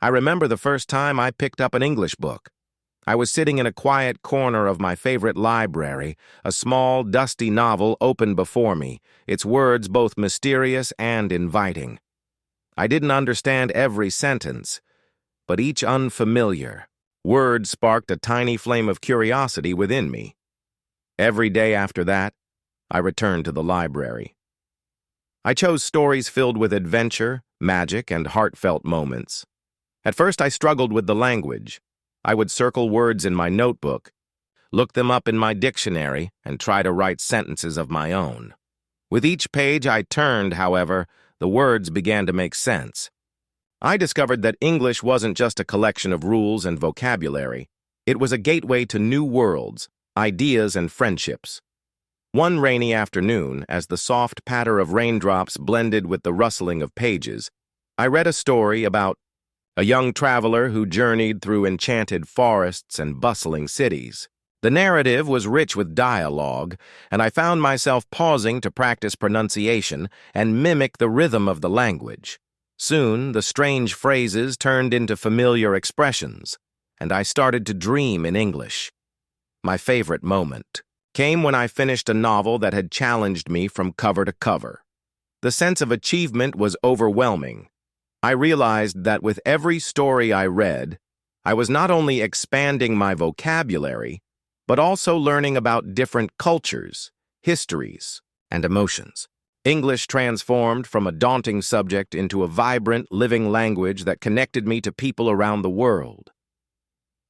I remember the first time I picked up an English book. I was sitting in a quiet corner of my favorite library, a small, dusty novel open before me, its words both mysterious and inviting. I didn't understand every sentence, but each unfamiliar word sparked a tiny flame of curiosity within me. Every day after that, I returned to the library. I chose stories filled with adventure, magic, and heartfelt moments. At first, I struggled with the language. I would circle words in my notebook, look them up in my dictionary, and try to write sentences of my own. With each page I turned, however, the words began to make sense. I discovered that English wasn't just a collection of rules and vocabulary. It was a gateway to new worlds, ideas, and friendships. One rainy afternoon, as the soft patter of raindrops blended with the rustling of pages, I read a story about a young traveler who journeyed through enchanted forests and bustling cities. The narrative was rich with dialogue, and I found myself pausing to practice pronunciation and mimic the rhythm of the language. Soon, the strange phrases turned into familiar expressions, and I started to dream in English. My favorite moment came when I finished a novel that had challenged me from cover to cover. The sense of achievement was overwhelming. I realized that with every story I read, I was not only expanding my vocabulary, but also learning about different cultures, histories, and emotions. English transformed from a daunting subject into a vibrant, living language that connected me to people around the world.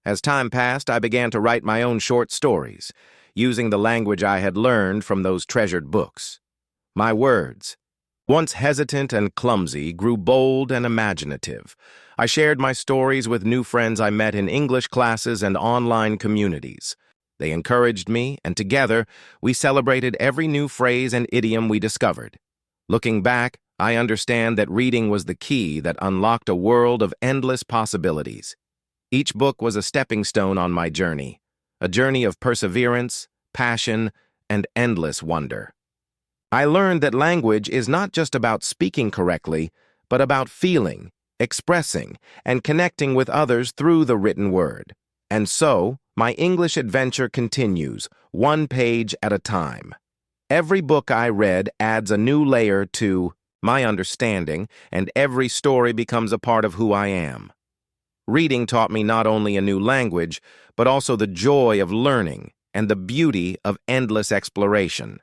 As time passed, I began to write my own short stories, using the language I had learned from those treasured books. My words, once hesitant and clumsy, grew bold and imaginative. I shared my stories with new friends I met in English classes and online communities. They encouraged me, and together, we celebrated every new phrase and idiom we discovered. Looking back, I understand that reading was the key that unlocked a world of endless possibilities. Each book was a stepping stone on my journey, a journey of perseverance, passion, and endless wonder. I learned that language is not just about speaking correctly, but about feeling, expressing, and connecting with others through the written word. And so, my English adventure continues, one page at a time. Every book I read adds a new layer to my understanding, and every story becomes a part of who I am. Reading taught me not only a new language, but also the joy of learning and the beauty of endless exploration.